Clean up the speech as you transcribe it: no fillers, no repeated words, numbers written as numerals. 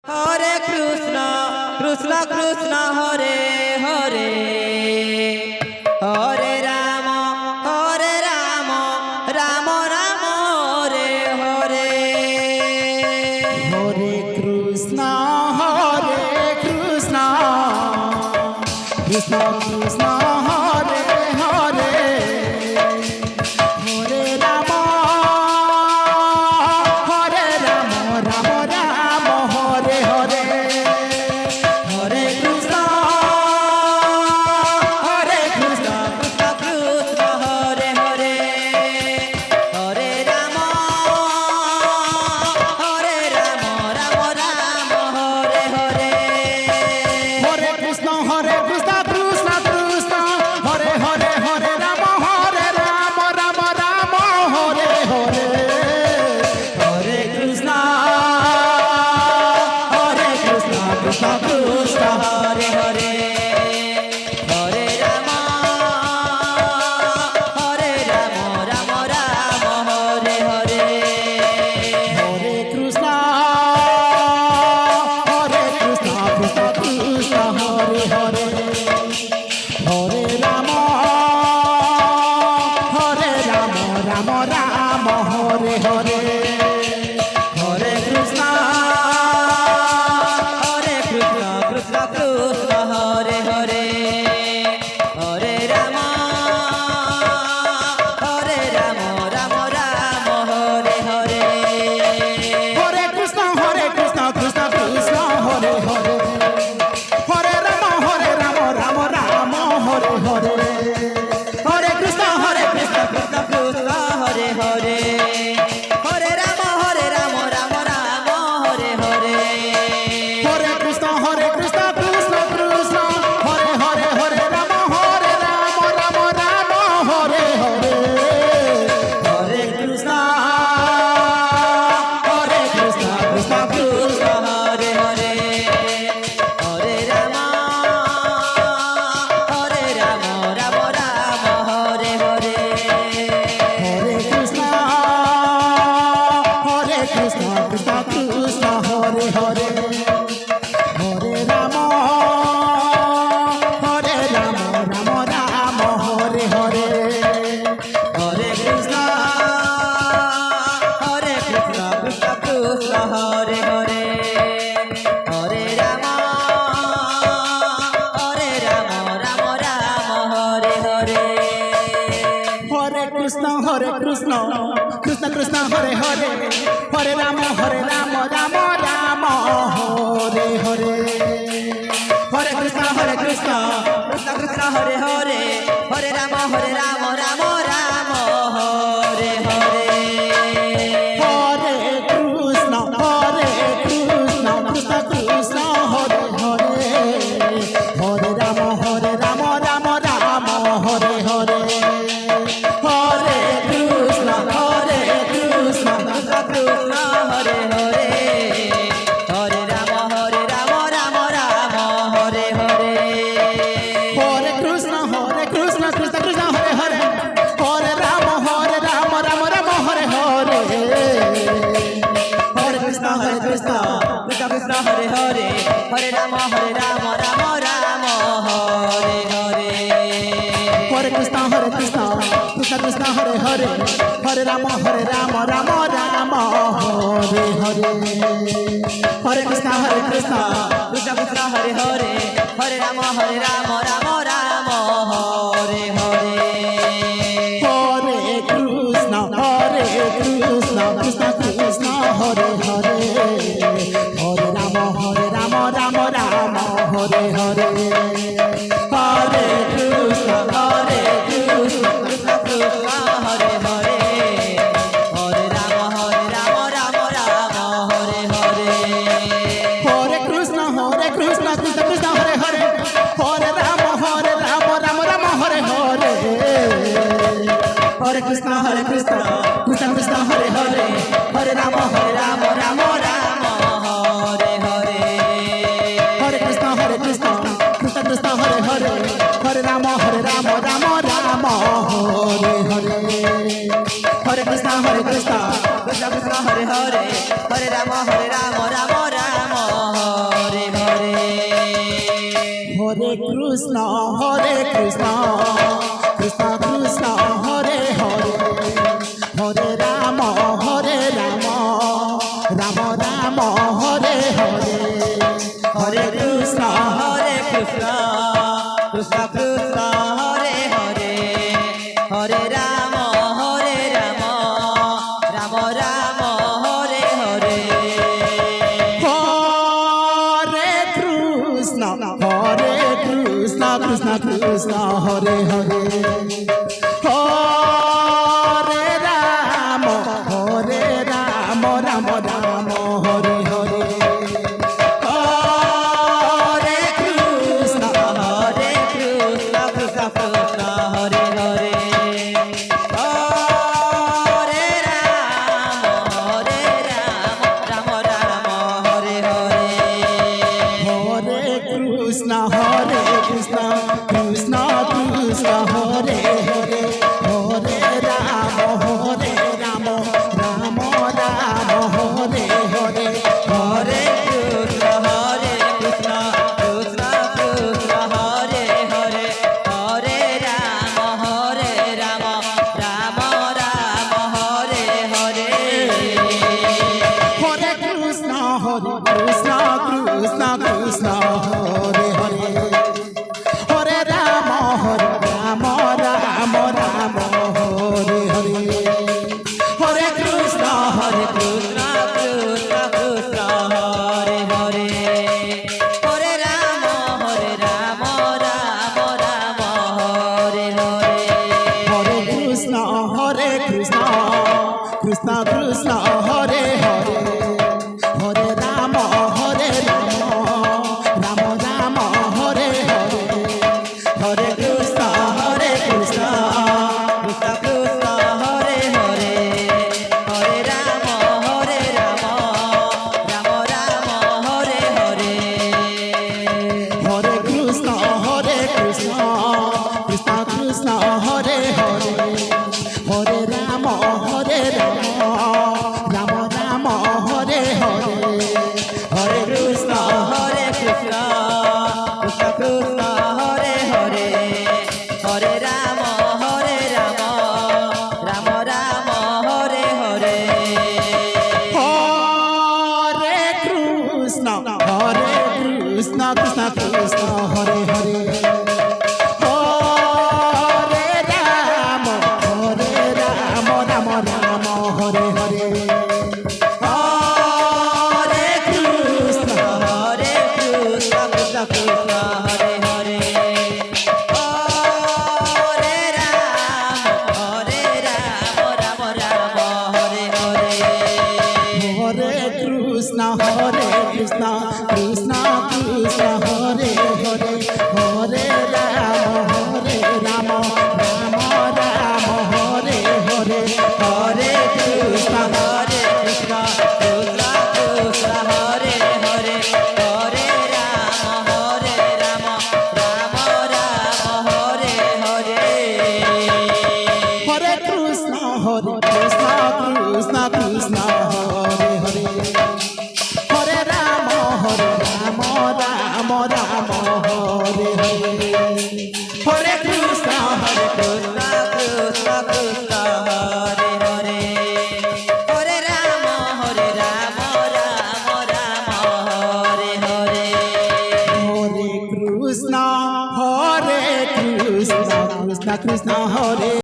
Hare Krishna Krishna Krishna Hare Hare Hare Ram Ram Ram Hare Hare Hare Krishna Krishna Krishna Hare Hare Hare Ram Ram Ram Hare Hare Hare Krishna Krishna Krishna Hare Hare Hare Ram Ram Ram Hare Hare Hare Krishna Krishna Krishna Hare Hare Hare Ram Ram Ram Hare Hare Hare Krishna Krishna Krishna Hare Hare Hare Ram Ram Ram Hare Hare Hare Krishna Krishna Krishna Hare Hare Hare Ram Ram Ram Hare Hare Hare Krishna Krishna Krishna Hare Hare Hare Ram Ram Ram Hare Hare Hare Krishna Krishna Krishna Hare Hare Hare Ram Ram Ram Hare Hare Hare Krishna Krishna Krishna Hare Hare Hare Ram Ram Ram Hare Hare Hare Krishna Krishna Krishna Hare Hare Hare Ram Ram Ram Hare Hare Hare Krishna Krishna Krishna Hare Hare Hare Ram Ram Ram Hare Hare Hare Krishna Krishna Krishna Hare Hare Hare Ram Ram Ram Hare Hare Hare Krishna Krishna Krishna Hare Hare Hare Ram Ram Ram Hare Hare Hare Krishna Krishna Krishna Hare Hare Hare Ram Ram Ram Hare Hare Hare Krishna Krishna Krishna Hare Hare Hare Ram Ram Ram Hare Hare Hare Krishna Krishna Krishna Hare Hare Hare Ram Ram Ram Hare Hare Hare Krishna Krishna Krishna Hare Hare Hare Ram Ram Ram Hare Hare Hare Krishna Krishna Krishna Hare Hare Hare Ram Ram Ram Hare Hare Hare Krishna Krishna Krishna Hare Hare Hare Ram Ram Ram Hare Hare Hare Krishna Krishna Krishna Hare Hare Hare Ram Ram Ram Hare Hare Hare Krishna Krishna Krishna Hare Hare Hare Ram Ram Ram Hare Hare Hare Krishna Krishna Krishna Hare Hare Hare Ram Ram Ram Hare Hare Hare Krishna Krishna Krishna Hare Hare Hare Ram Ram Ram Hare Hare Hare Krishna Krishna Hare Hare Hare Ram Ram Ram Hare Hare Hare Krishna Krishna Krishna Hare Hare Hare Ram Ram Ram Hare Hare Hare Krishna Krishna Krishna Hare Hare Hare Ram Ram Ram Hare Hare Hare Krishna Krishna Krishna Hare Hare Hare Ram Ram Ram Krishna Krishna Krishna Hare Hare Hare Ram Ram Ram Hare Hare Hare Krishna Krishna Krishna Hare Hare Hare Ram Ram Ram Hare Hare Hare Krishna Krishna Krishna Hare Hare Hare Ram Ram Ram Hare Hare Hare Krishna Krishna Krishna Hare Hare Hare Ram Ram Ram Hare Hare Hare Krishna Krishna Krishna Hare Hare Hare Ram Ram Ram Hare Hare Hare Krishna Krishna Krishna Hare Hare Hare Ram Ram Ram Hare Hare Hare Krishna Krishna Krishna Hare Hare Hare Ram Ram Ram Hare Hare Hare Krishna Krishna Krishna Krishna Hare Hare Hare Ram Ram Ram Hare Hare Hare Krishna Krishna Krishna Hare Hare Hare Ram Ram Ram Hare Hare Hare Krishna Krishna Krishna Hare Hare Hare Ram Ram Ram Hare Hare Hare Krishna Krishna Krishna Hare Hare Hare Ram Ram Ram Hare Hare Hare Krishna Krishna Krishna Hare Hare Hare Ram Ram Ram Hare Hare Hare Krishna Krishna Krishna Hare Hare Hare Ram Ram Ram Hare Hare Hare Krishna Krishna Krishna Hare Hare Hare Ram Ram Ram Hare Hare Hare Krishna Krishna Krishna Hare Hare Hare Ram Ram Ram Hare Hare Hare Krishna Krishna Krishna Hare Hare Hare Ram Ram Ram Hare Hare Hare Krishna Krishna Krishna Hare Hare Hare Ram Ram Ram Hare Hare Hare Krishna Krishna Krishna Krishna Hare Hare Hare Ram Ram Ram Hare Hare Hare Krishna Krishna Krishna Hare